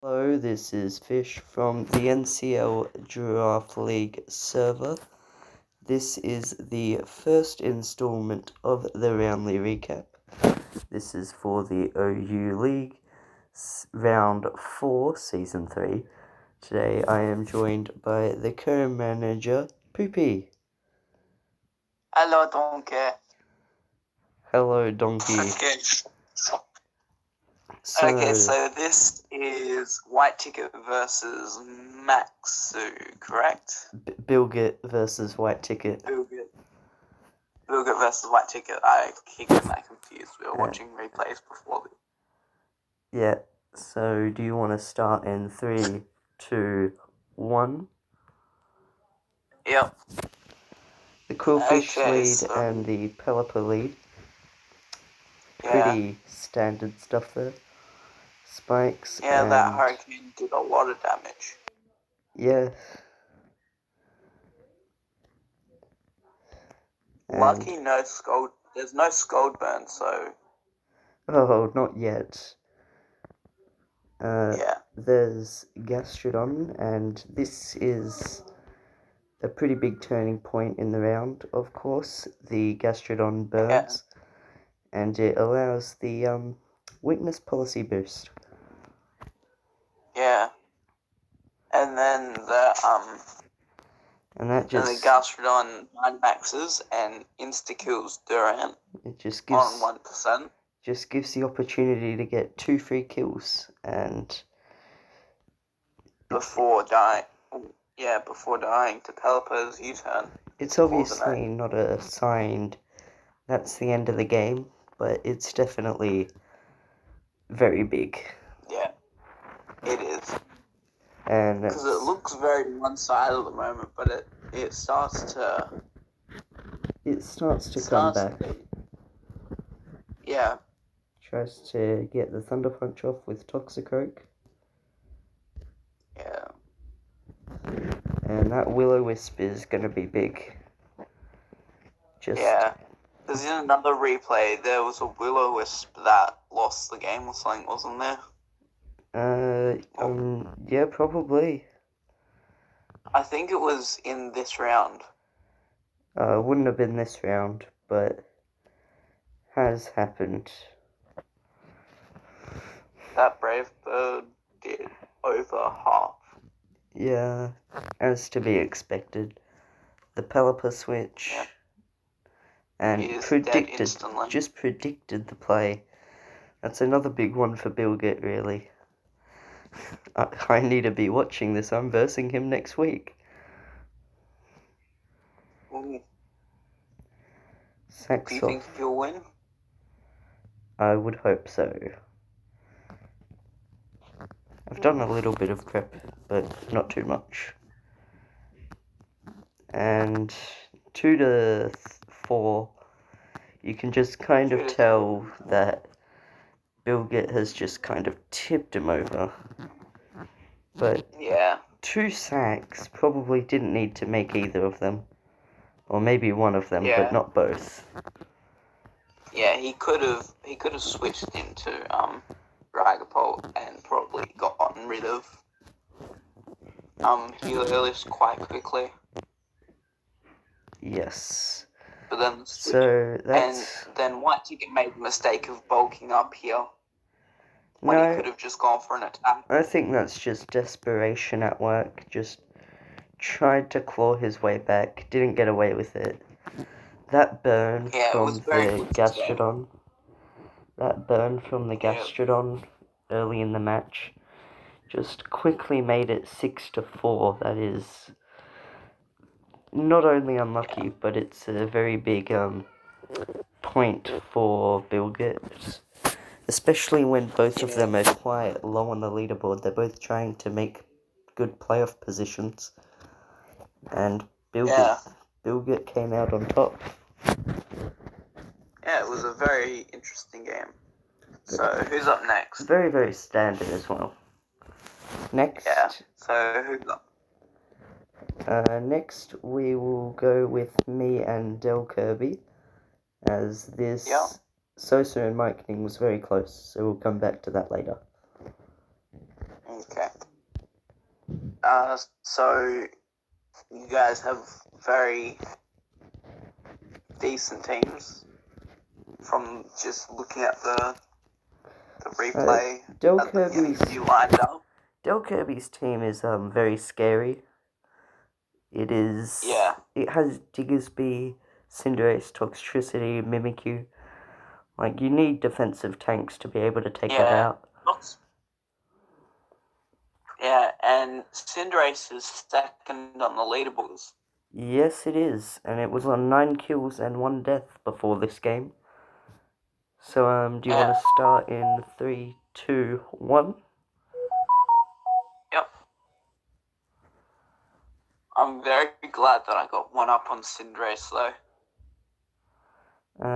Hello, this is Fish from the NCL Giraffe League server. This is the first installment of the Roundly recap. This is for the OU League, Round 4, Season 3. Today I am joined by the co-manager, Poopy. Hello, Donkey. Hello, Donkey. Okay. So this is White Ticket versus Maxu, correct? Bilgit versus White Ticket. Bilgit versus White Ticket. I keep getting that confused. We were watching replays before. Yeah, so do you want to start in 3, 2, 1? Yep. The Quillfish lead and the Pelipper lead. Pretty standard stuff there. Spikes. Yeah, that hurricane did a lot of damage. Yeah. Lucky no Scold. There's no Scold burn, so. Oh, not yet. Yeah. There's Gastrodon, and this is a pretty big turning point in the round, of course. The Gastrodon burns, and it allows the weakness policy boost. Yeah. And then and the Gastrodon Dynomaxes and insta-kills Durant. It just gives on 1%. Just gives the opportunity to get 2 free kills and before dying to Pelipper's U-turn. It's obviously not a sign that's the end of the game, but it's definitely very big. Yeah, it is. And because it looks very one-sided at the moment, but it starts to come back. Yeah. Tries to get the Thunder Punch off with Toxicoke. Yeah. And that Will-O-Wisp is going to be big. Yeah. Because in another replay, there was a Will-O-Wisp that lost the game or something, wasn't there? Yeah, probably. I think it was in this round. Wouldn't have been this round, but has happened. That Brave Bird did over half. Yeah, as to be expected. The Pelipper switch. Yeah. And just predicted the play. That's another big one for Bilgit, really. I need to be watching this. I'm versing him next week. Ooh. Do you think he'll win? I would hope so. I've done a little bit of prep, but not too much. And 2 to 4, you can just kind of tell that Bilgit has just kind of tipped him over. But 2 sacks probably didn't need to make either of them. Or maybe one of them, but not both. Yeah, he could have switched into Dragapult and probably gotten rid of Helios quite quickly. Yes. But then and then White Ticket made the mistake of bulking up here when he could have just gone for an attack. I think that's just desperation at work. Just tried to claw his way back, didn't get away with it. That burn from the Gastrodon. Early in the match just quickly made it 6 to 4. That is not only unlucky, but it's a very big point for Bilgit. Especially when both of them are quite low on the leaderboard. They're both trying to make good playoff positions. And Bilgit came out on top. Yeah, it was a very interesting game. So, who's up next? Very, very standard as well. Next. Yeah, so who's up? Next, we will go with me and Del Kirby, as this Sosa and Mikening was very close, so we'll come back to that later. Okay. So you guys have very decent teams from just looking at the replay. Del At the beginning Kirby's you lined up. Del Kirby's team is very scary. It is. Yeah. It has Diggersby, Cinderace, Toxtricity, Mimikyu. Like, you need defensive tanks to be able to take that out. Yeah, and Cinderace is second on the leaderboards. Yes, it is, and it was on 9 kills and 1 death before this game. So, do you want to start in 3, 2, 1? Yep. I'm very glad that I got one up on Cinderace, though.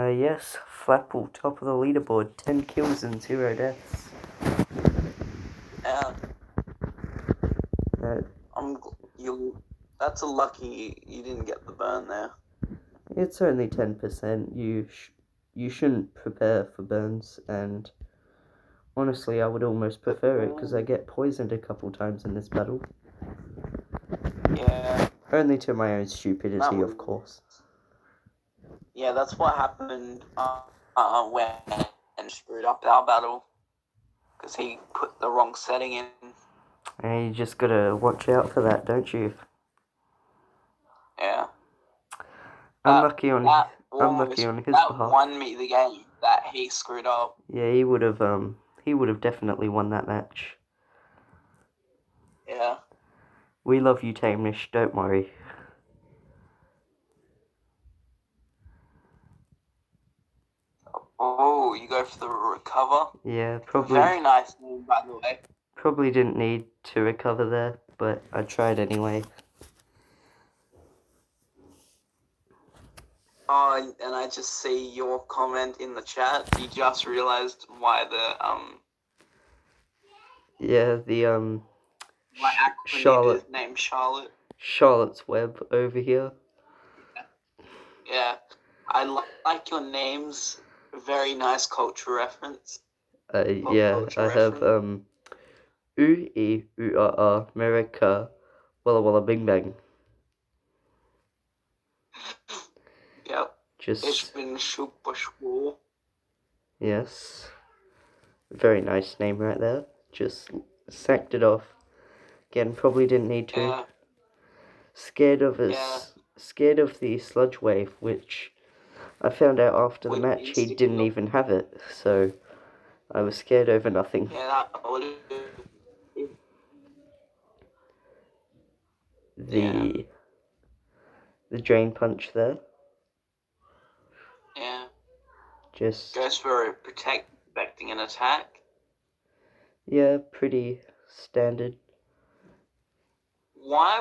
Yes, Flapple, top of the leaderboard, 10 kills and 0 deaths. Yeah. That's a lucky you didn't get the burn there. It's only 10%. You shouldn't prepare for burns, and honestly, I would almost prefer it because I get poisoned a couple times in this battle. Yeah. Only to my own stupidity, of course. Yeah, that's what happened when screwed up our battle, because he put the wrong setting in. And you just gotta watch out for that, don't you? Yeah. Unlucky on his that behalf. won me the game that he screwed up. Yeah, he would have definitely won that match. Yeah. We love you, Tamenish, don't worry. Oh, you go for the recover? Yeah, probably. Very nice name, by the way. Probably didn't need to recover there, but I tried anyway. Oh, and I just see your comment in the chat. You just realized why the Yeah, the my Charlotte is named Charlotte. Charlotte's Web over here. Yeah, I like your names. Very nice culture reference. Yeah, I have U-E-U-R-R, America, Walla Walla Bing Bang. Yep. Just. Ich bin super schwul. Yes. Very nice name right there. Just sacked it off. Again, probably didn't need to. Yeah. Scared of the sludge wave, which I found out after the match he didn't even have it, so I was scared over nothing. Yeah, that would the drain punch there. Yeah. Just goes for protecting an attack. Yeah, pretty standard. Why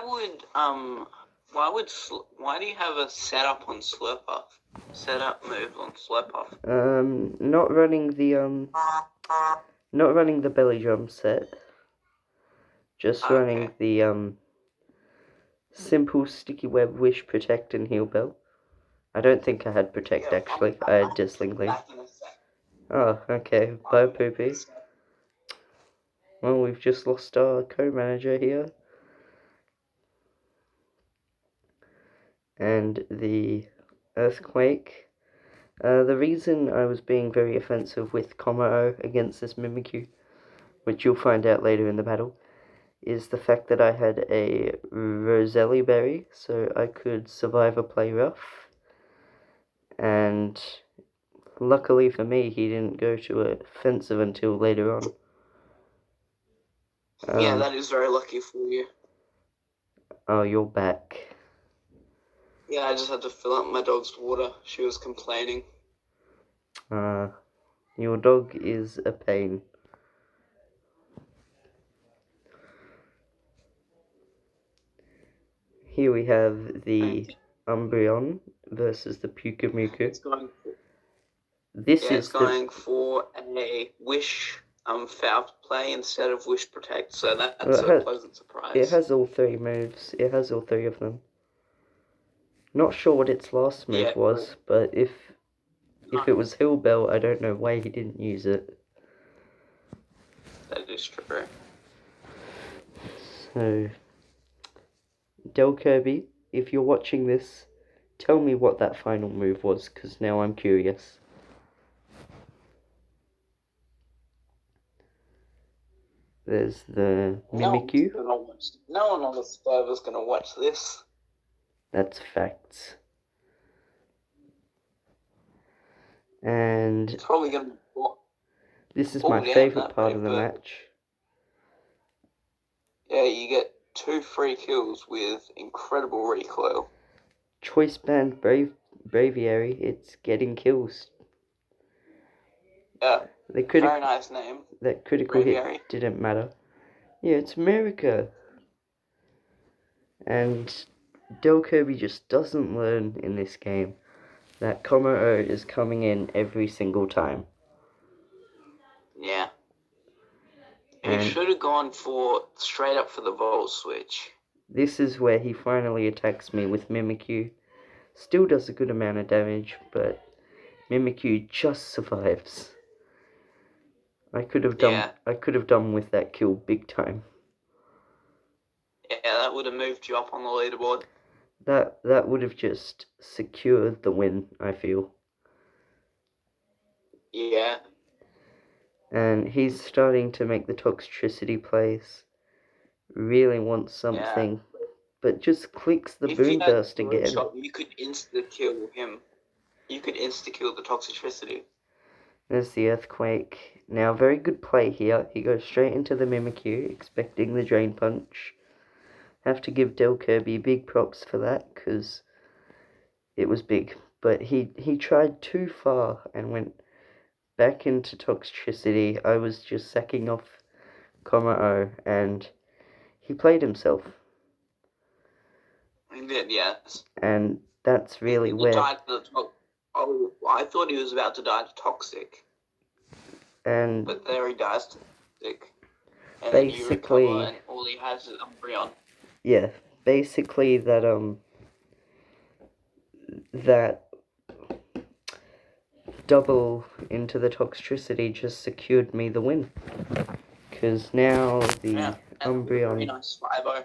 do you have a setup on Slurpuff? Setup move on Slurpuff. Not running the belly drum set. Just running the simple sticky web, wish, protect, and heal bell. I don't think I had protect actually. I had Disling Leaf. Oh, okay. Bye, Poopy. Well, we've just lost our co-manager here. And the Earthquake. The reason I was being very offensive with Kommo against this Mimikyu, which you'll find out later in the battle, is the fact that I had a Roselli Berry, so I could survive a play rough. And luckily for me, he didn't go to offensive until later on. Yeah, that is very lucky for you. Oh, you're back. Yeah, I just had to fill up my dog's water. She was complaining. Your dog is a pain. Here we have the Umbreon versus the Pukamuku. It's going for a Wish foul play instead of Wish Protect, so that's a pleasant surprise. It has all 3 moves. It has all 3 of them. Not sure what its last move was, but if it was Hill Bell, I don't know why he didn't use it. That is true. So, Del Kirby, if you're watching this, tell me what that final move was, because now I'm curious. There's the Mimikyu. No one on the server's gonna watch this. That's facts. And It's probably gonna be this is my favourite part of the match. Yeah, you get 2 free kills with incredible recoil. Choice band Braviary, it's getting kills. Yeah, very nice name. That critical Braviary. hit didn't matter. Yeah, it's America. And Del Kirby just doesn't learn in this game that Kommo is coming in every single time. Yeah. He should have gone straight up for the Volt switch. This is where he finally attacks me with Mimikyu. Still does a good amount of damage, but Mimikyu just survives. I could have done with that kill big time. Yeah, that would have moved you up on the leaderboard. That would have just secured the win, I feel. Yeah. And he's starting to make the toxicity plays. Really wants something, but just clicks the boom burst again. Shot, you could insta-kill him. You could insta-kill the toxicity. There's the earthquake. Now, very good play here. He goes straight into the Mimikyu, expecting the drain punch. Have to give Del Kirby big props for that, because it was big. But he tried too far and went back into toxicity. I was just sacking off Kommo, and he played himself. He did, yes. And that's really where... I thought he was about to die to toxic. But there he dies to toxic. And basically, then you recover and all he has is Umbreon. Yeah, basically that double into the toxicity just secured me the win. Because now the Umbreon... Very nice 5-0.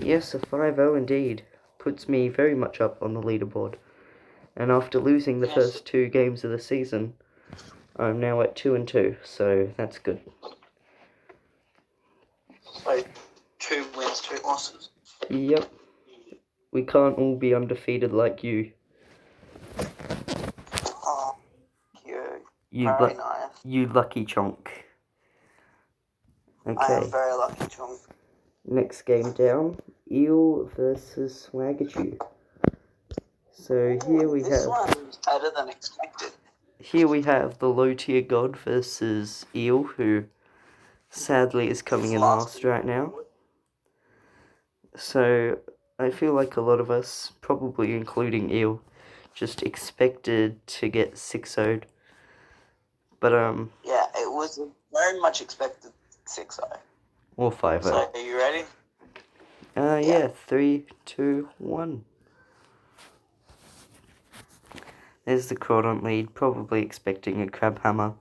Yes, a 5-0 indeed. Puts me very much up on the leaderboard. And after losing the first 2 games of the season, I'm now at 2-2, so that's good. So, 2 wins, 2 losses. Yep. We can't all be undefeated like you. Oh, very nice. You lucky chonk. Okay. I am very lucky chonk. Next game down, Eel versus Swagachu. So here we have... This one is better than expected. Here we have the low tier god versus Eel, who sadly is coming in last right now. So I feel like a lot of us, probably including Eel, just expected to get 6-0'd. But yeah, it was very much expected 6-0. Or 5-0. So are you ready? Yeah, 3, 2, 1. There's the Crawdon lead, probably expecting a Crab Hammer.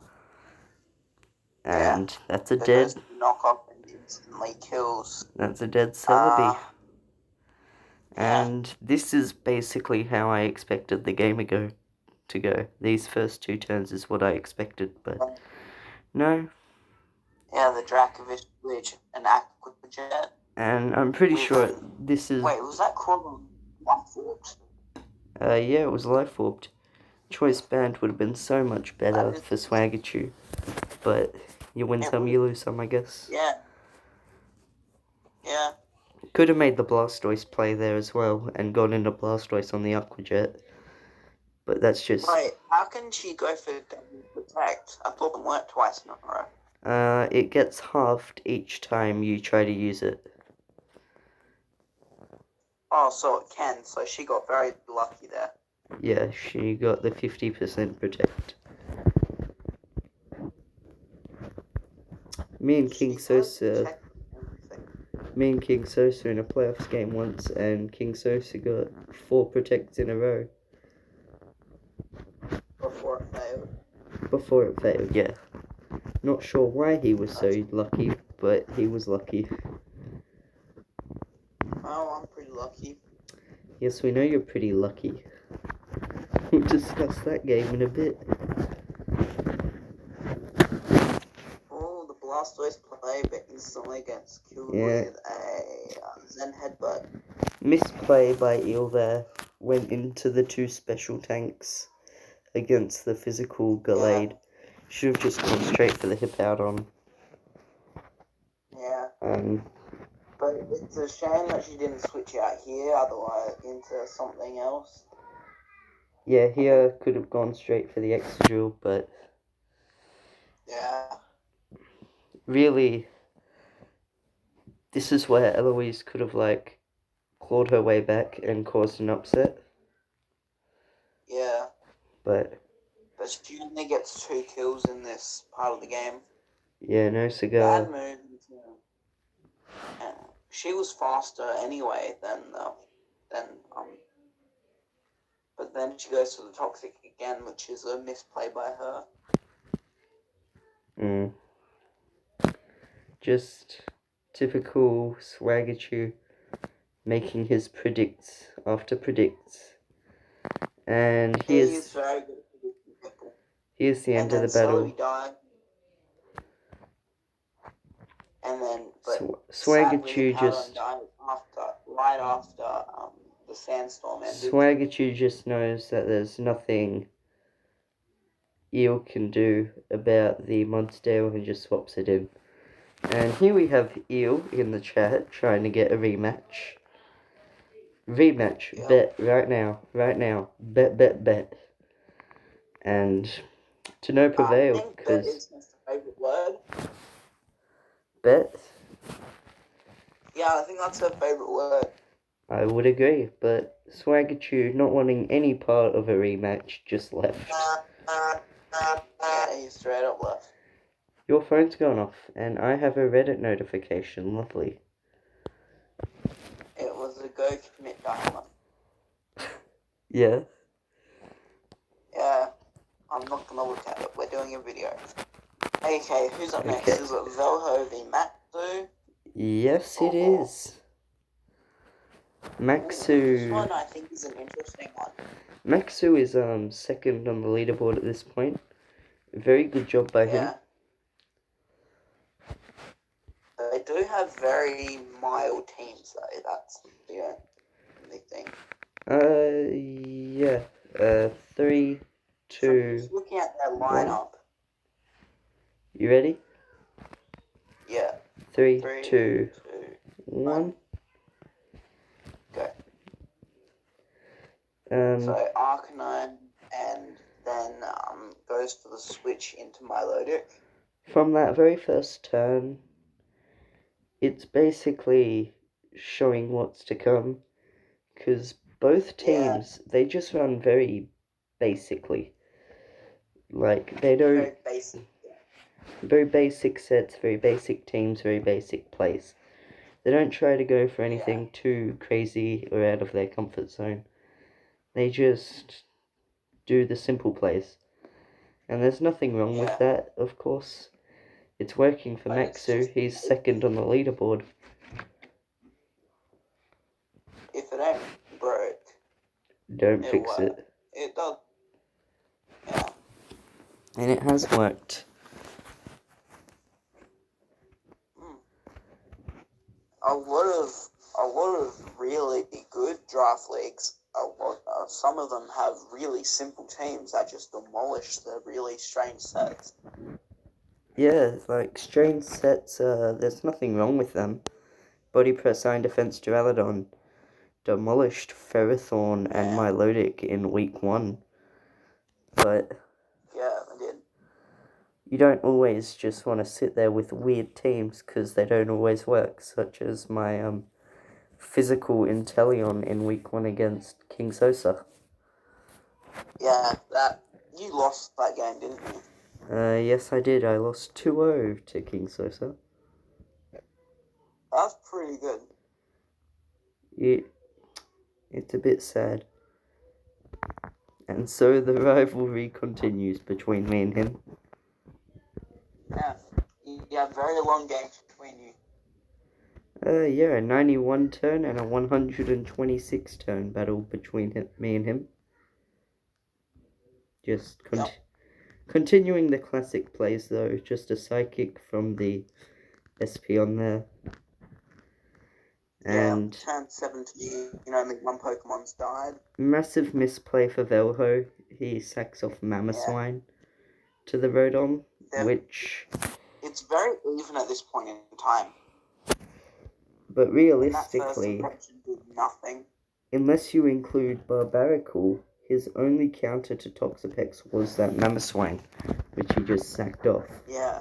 And that's a dead... knock off and instantly kills. That's a dead Celebi. And this is basically how I expected the game to go. These first 2 turns is what I expected, but no. Yeah, the Dracovish Glitch and Aqua Jet. And I'm pretty sure this is... Wait, was that Crawdon life warped? Yeah, it was life warped. Choice Band would have been so much better for Swagachu, but you win some, you lose some, I guess. Yeah. Yeah. Could have made the Blastoise play there as well, and gone into Blastoise on the Aqua Jet. But that's just... Wait, how can she go for double protect? I thought it worked twice in a row. It gets halved each time you try to use it. Oh, so it can. So she got very lucky there. Yeah, she got the 50% protect. Me and King Sosa in a playoffs game once, and King Sosa got 4 protects in a row. Before it failed, yeah. Not sure why he was so lucky, but he was lucky. Yes, we know you're pretty lucky. We'll discuss that game in a bit. Oh, the Blastoise play, but instantly gets killed Yeah. with a Zen Headbutt. Misplay by Eel there. Went into the 2 special tanks against the physical Gallade. Yeah. Should have just gone straight for the hip out on. Yeah. Um, But it's a shame that she didn't switch out here, otherwise into something else. yeah, here could have gone straight for the Excadrill, but Yeah. really, this is where Eloise could have, like, clawed her way back and caused an upset. Yeah. But she only gets 2 kills in this part of the game. yeah, no cigar. Bad move. She was faster anyway than but then she goes for the toxic again, which is a misplay by her. Just typical Swagachu making his predicts after predicts. And He's very good at predicting people. Here's the end of the battle. Celebi died. And then, but Swagachu just died right after the sandstorm ended. Swagachu just knows that there's nothing Eel can do about the Mudsdale and just swaps it in. And here we have Eel in the chat trying to get a rematch. Rematch, Yep. Bet right now, bet. And to no prevail, I think bet is his favourite word. Bet? Yeah, I think that's her favourite word. I would agree, but Swagachu, not wanting any part of a rematch, just left. Yeah, he straight up left. Your phone's gone off, and I have a Reddit notification. Lovely. It was a go commit dilemma. Yeah? Yeah, I'm not gonna look at it. We're doing a video. Okay, who's up next? Is it Velho v Matsu? Yes, it is. Maxu. This one I think is an interesting one. Maxu is second on the leaderboard at this point. Very good job by him. They do have very mild teams though, that's the only thing. Yeah. 3, 2. So just looking at their lineup. You ready? Yeah. 3, 2, 1. Go. So Arcanine and then goes for the switch into Milotic. From that very first turn, it's basically showing what's to come, because both teams, they just run very basically. Like, they don't... Very basic. Very basic sets, very basic teams, very basic plays. They don't try to go for anything too crazy or out of their comfort zone. They just do the simple plays. And there's nothing wrong with that, of course. It's working for Maxu. He's second on the leaderboard. If it ain't broke, don't fix it. It does. Yeah. And it has worked. A lot of really good draft leagues. Some of them have really simple teams that just demolish the really strange sets. Yeah, like strange sets. There's nothing wrong with them. Body press, iron defense, Duraludon demolished Ferrothorn and Milotic in week 1. But yeah, I did. You don't always just want to sit there with weird teams because they don't always work, such as my physical Inteleon in week 1 against King Sosa. Yeah, you lost that game, didn't you? Yes, I did. I lost 2-0 to King Sosa. That's pretty good. It's a bit sad. And so the rivalry continues between me and him. Yeah, you have very long games between you. Yeah, a 91 turn and a 126 turn battle between me and him. Just continuing the classic plays though, just a psychic from the SP on there. And turn 17, only one Pokemon's died. Massive misplay for Velho. He sacks off Mamoswine to the Rodon, which... It's very even at this point in time. But realistically, that first did nothing. Unless you include Barbarical, his only counter to Toxapex was that Mamoswine, which he just sacked off. Yeah.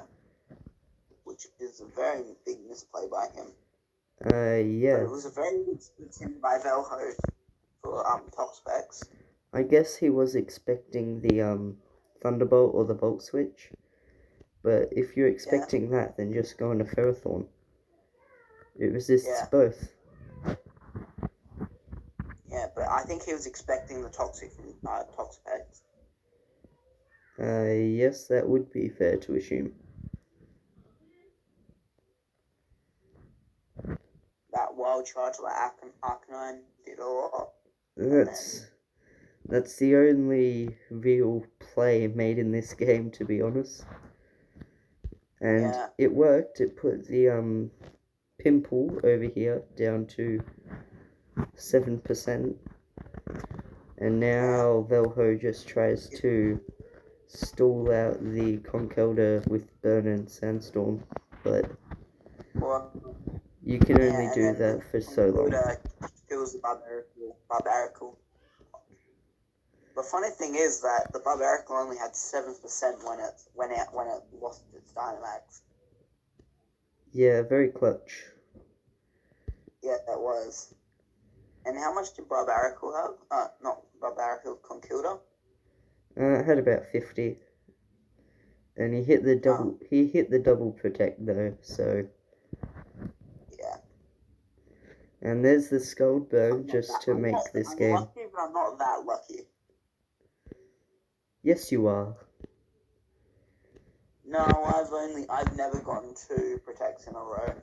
Which is a very big misplay by him. Yeah. But it was a very good split by Velho for Toxapex. I guess he was expecting the Thunderbolt or the Volt Switch. But if you're expecting that, then just go on a Ferrothorn. It resists both. Yeah, but I think he was expecting the Toxic from Toxapex. Yes, that would be fair to assume. That wild charge like Arcanine did a lot. That's the only real play made in this game, to be honest. And it worked. It put the Pimple over here down to 7%. And now Velho just tries to stall out the Conkeldurr with Burn and Sandstorm, but you can only do that for so long. Kills the Barbarical. The funny thing is that the Barbarical only had 7% when it lost its Dynomax. Yeah, very clutch. Yeah, it was. And how much did Barbarical have? Not Barbarical, Conkeldurr? It had about 50. And he hit the double. He hit the double protect though, so. Yeah. And there's the Scald Burn just to make this game. I'm lucky, but I'm not that lucky. Yes, you are. No, I've never gotten 2 protects in a row.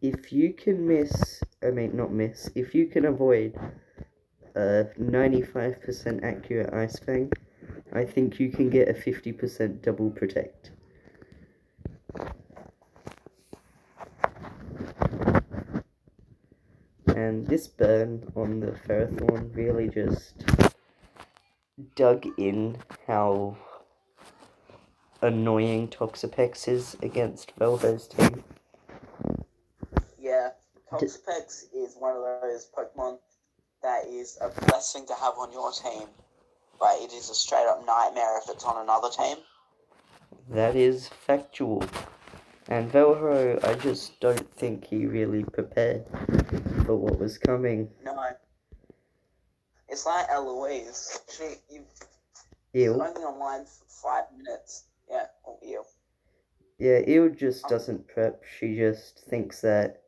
If you can if you can avoid a 95% accurate Ice Fang, I think you can get a 50% double protect. And this burn on the Ferrothorn really just dug in how annoying Toxapex is against Velho's team. Yeah, Toxapex is one of those Pokemon that is a blessing to have on your team, but it is a straight up nightmare if it's on another team. That is factual. And Velho, I just don't think he really prepared for what was coming. No. It's like Eloise. She's only online for 5 minutes. Yeah, or Eel. Yeah, Eel just doesn't prep. She just thinks that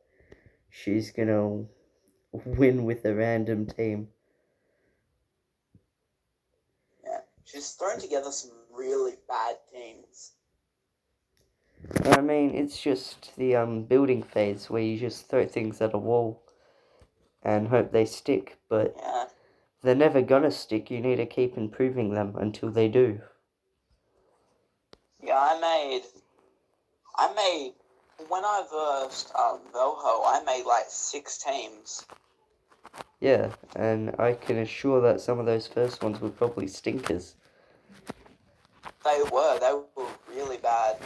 she's gonna win with a random team. Yeah, she's thrown together some really bad teams. I mean, it's just the building phase where you just throw things at a wall and hope they stick, but they're never gonna stick. You need to keep improving them until they do. Yeah, I made when I versed Velho, I made like 6 teams. Yeah, and I can assure that some of those first ones were probably stinkers. They were really bad.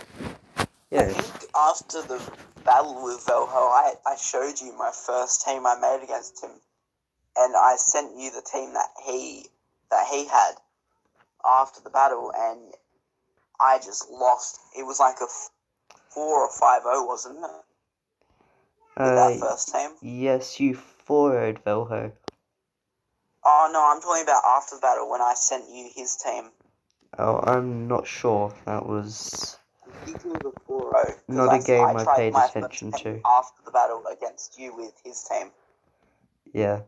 Yeah. I think after the battle with Velho, I showed you my first team I made against him, and I sent you the team that he had after the battle, and I just lost. It was like a 4 or 5-0, wasn't it? With that first team. Yes, you 4-0'd Velho. Oh no, I'm talking about after the battle when I sent you his team. Oh, I'm not sure. That was. I think it was a 4-0. Not a game I paid attention to. After the battle against you with his team. Yeah.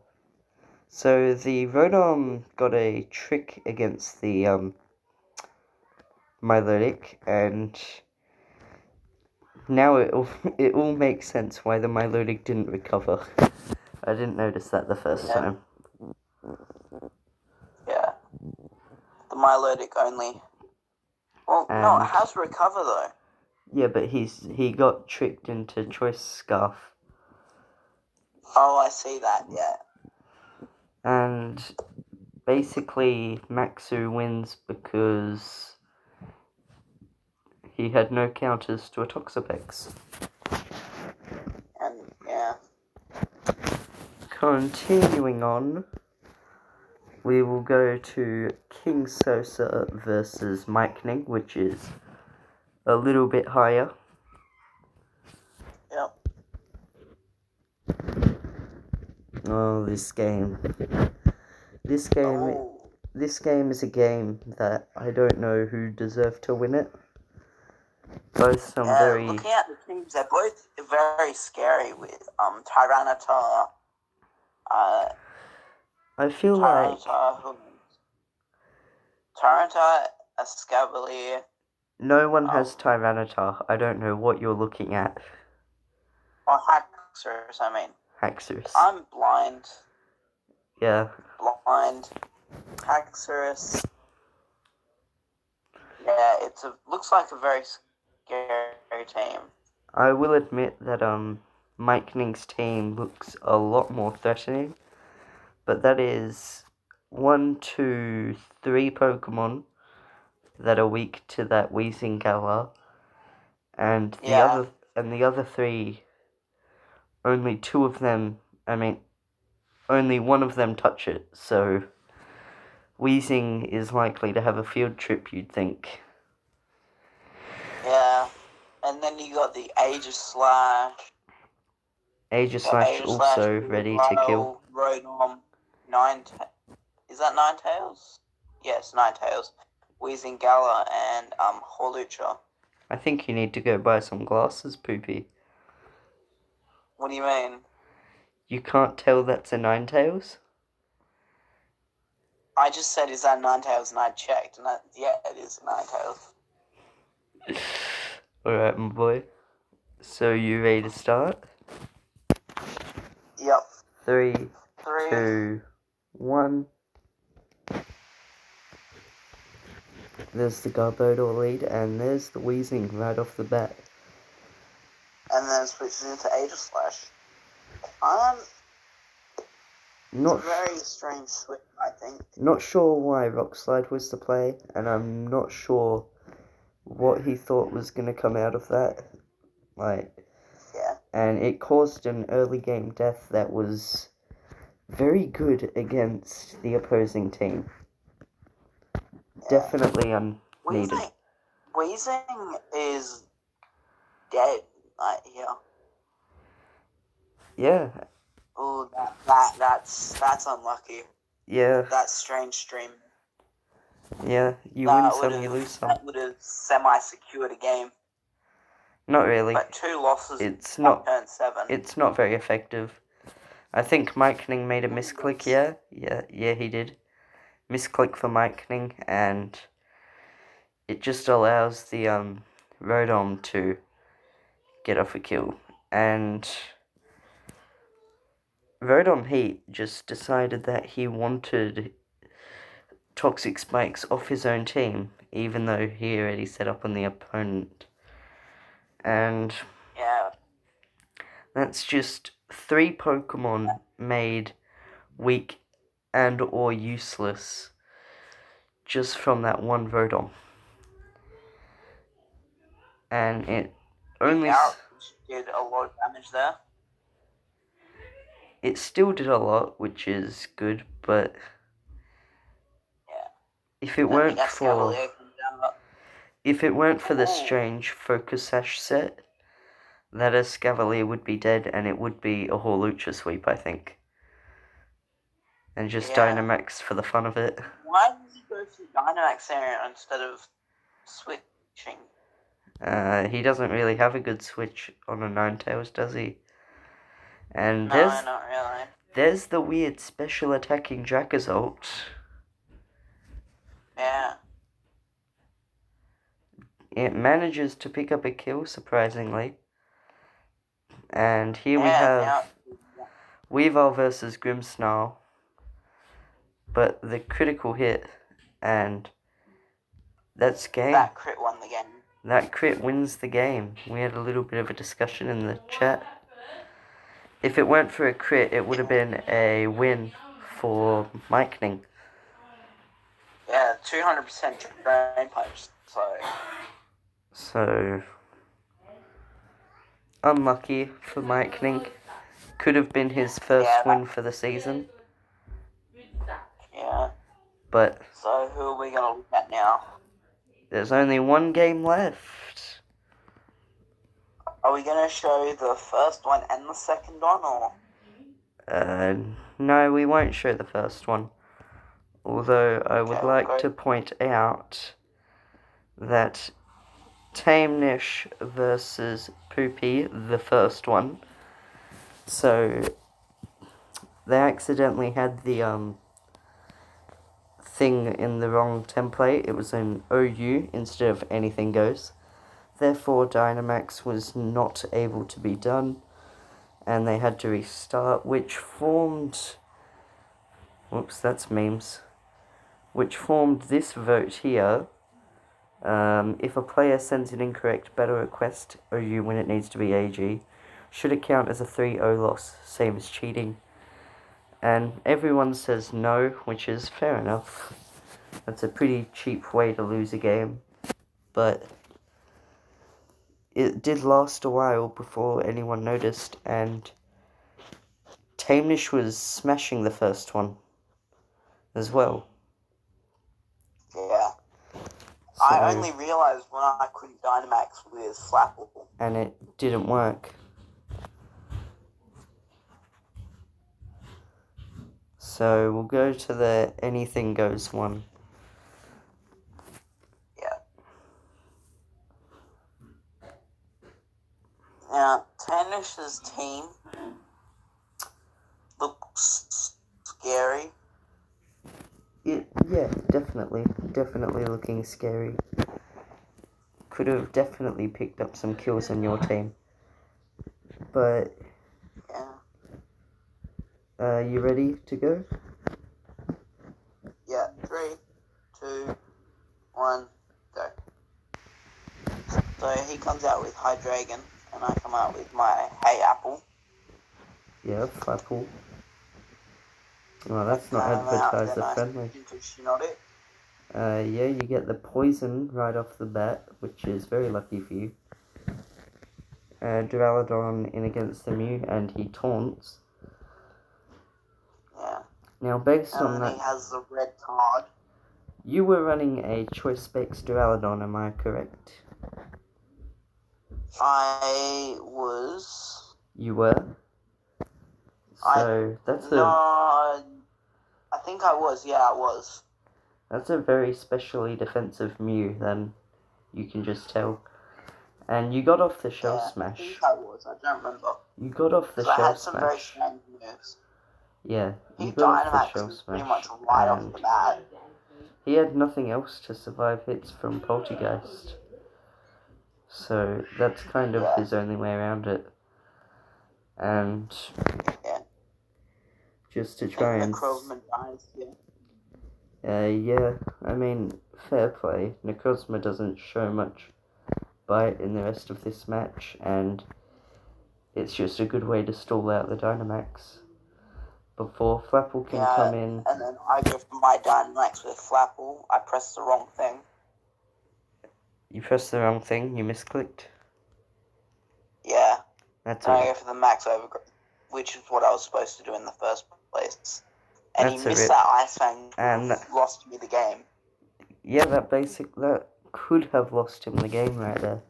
So the Rodon got a trick against the Milotic, and Now it all makes sense why the Milotic didn't recover. I didn't notice that the first time. Yeah. The Milotic only. Well, no, it has recover though. Yeah, but he got tricked into Choice Scarf. Oh, I see that, yeah. And basically, Maxu wins because he had no counters to a Toxapex. And, yeah. Continuing on, we will go to King Sosa versus Mikening, which is a little bit higher. Yep. Oh, this game. This game is a game that I don't know who deserved to win it. Both some very... Looking at the teams, they're both very scary with Tyranitar. I feel like... Tyranitar, Escavalier. No one has Tyranitar. I don't know what you're looking at. Or Haxorus, I mean. Haxorus. I'm blind. Yeah. Blind. Haxorus. Yeah, looks like a very scary team. I will admit that Mikening's team looks a lot more threatening, but that is 1, 2, 3 Pokemon that are weak to that Wheezing Galar, and the other 3, only 2 of them, only 1 of them touch it, so Wheezing is likely to have a field trip, you'd think. Yeah, and then you got the Aegislash. Aegislash also ready to kill. Rotom, is that Ninetales? Yes, Ninetales. Wheezing Gala and Hawlucha. I think you need to go buy some glasses, Poopy. What do you mean? You can't tell that's a Ninetales? I just said, is that Ninetales? And I checked, and yeah, it is Ninetales. Alright, my boy. So, you ready to start? Yep. 3, 2, 1. There's the Garbodor lead, and there's the Wheezing right off the bat. And then it switches into Aegislash. It's a very strange switch, I think. Not sure why Rock Slide was the play, and I'm not sure what he thought was going to come out of that. And it caused an early game death that was very good against the opposing team. Yeah. Definitely unneeded. Wheezing is dead here. Yeah. Oh, that's unlucky. Yeah. That's strange stream. Yeah, you win some, you lose some. That would have semi-secured a game. Not really. But 2 losses it's on turn 7. It's not very effective. I think Mikening made a misclick, Yeah, he did. Misclick for Mikening, and it just allows the Rotom to get off a kill. And Rotom Heat just decided that he wanted Toxic Spikes off his own team, even though he already set up on the opponent. And that's just 3 Pokemon made weak and or useless just from that one Rotom. And it only did a lot of damage there. It still did a lot, which is good, but if it weren't for the strange Focus Sash set, that Escavalier would be dead, and it would be a Hawlucha sweep, I think. And just Dynomax for the fun of it. Why did he go to Dynomax there instead of switching? He doesn't really have a good switch on a Ninetales, does he? And no, not really. There's the weird special attacking Dracozolt. Yeah. it manages to pick up a kill, surprisingly. And here we now, have Weavile versus Grimmsnarl. But the critical hit, and that's game. that crit won the game. That crit wins the game. We had a little bit of a discussion in the chat. If it weren't for a crit, it would have been a win for Mikening. Yeah, 200% drain punch. So unlucky for Mikening. Could have been his first win for the season. Yeah. But so who are we gonna look at now? There's only one game left. Are we gonna show the first one and the second one, or? No, we won't show the first one. Although I would like to point out that Tamenish versus Poopy, the first one. So they accidentally had the thing in the wrong template. It was an OU instead of anything goes. Therefore, Dynomax was not able to be done, and they had to restart, which formed... Whoops, that's memes. Which formed this vote here. If a player sends an incorrect battle request, OU when it needs to be AG, should it count as a 3-0 loss, same as cheating? And everyone says no, which is fair enough. That's a pretty cheap way to lose a game. But it did last a while before anyone noticed, and Tamenish was smashing the first one as well. Yeah. So, I only realised when I couldn't Dynomax with Flapple. And it didn't work. So we'll go to the anything goes one. Yeah. Now, Tanish's team looks scary. Yeah, definitely looking scary. Could have definitely picked up some kills on your team. But, yeah. You ready to go? Yeah, 3, 2, 1, go. So he comes out with High Dragon, and I come out with my Hey Apple. Yeah, Flapple. Oh, that's not advertiser friendly. Yeah, you get the poison right off the bat, which is very lucky for you. Duraludon in against the Mew, and he taunts. Yeah. Now, based on that... he has the red card. You were running a Choice Specs Duraludon, am I correct? I was... You were? So, I think I was, yeah, I was. That's a very specially defensive Mew, then, you can just tell. And you got off the Shell Smash. I think I was, I don't remember. You got off the Shell Smash. I had some very strange moves. Yeah, you got off the Shell Smash. Pretty much right off the bat. He had nothing else to survive hits from Poltergeist. So, that's kind of his only way around it. And... just to try and... yeah, I mean, fair play. Necrozma doesn't show much bite in the rest of this match, and it's just a good way to stall out the Dynomax before Flapple can come in. And then I go for my Dynomax with Flapple. I press the wrong thing. You pressed the wrong thing? You misclicked? Yeah. That's I go for the max overgrowth, which is what I was supposed to do in the first place. And he missed that Ice Fang and lost me the game. Yeah, that could have lost him the game right there.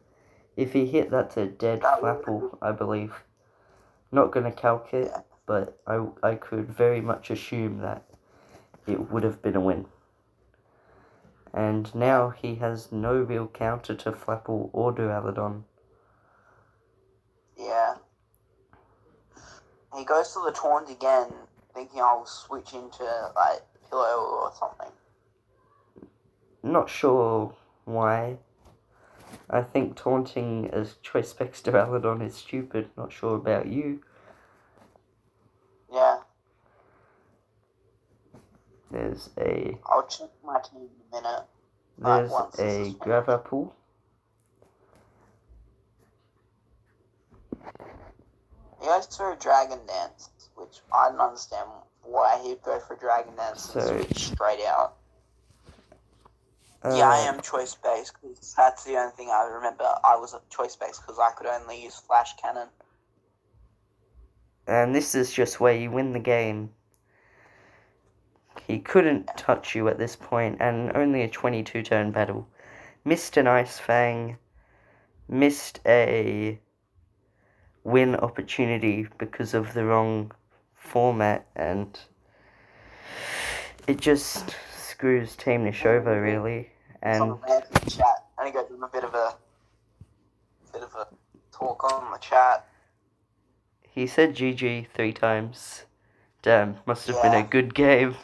If he hit that to dead Flapple, I believe. Not gonna calc it, but I could very much assume that it would have been a win. And now he has no real counter to Flapple or Duraludon. Yeah. He goes to the taunt again, thinking I'll switch into, like, Pillow or something. Not sure why, I think taunting as choice specs to Aladon is stupid. Not sure about you. Yeah. There's a I'll check my team in a minute. there's Once this a is finished. Gravapool. He goes for a Dragon Dance, which I don't understand why he'd go for a Dragon Dance and switch straight out. Yeah, I am choice based because that's the only thing I remember. I was choice based because I could only use Flash Cannon. And this is just where you win the game. He couldn't touch you at this point, and only a 22 turn battle. Missed an Ice Fang, missed a win opportunity because of the wrong format, and it just screws Tamenish over, really. And On the rant in the chat, I think I did a bit of a talk on the chat. he said GG 3 times. Damn, must have been a good game.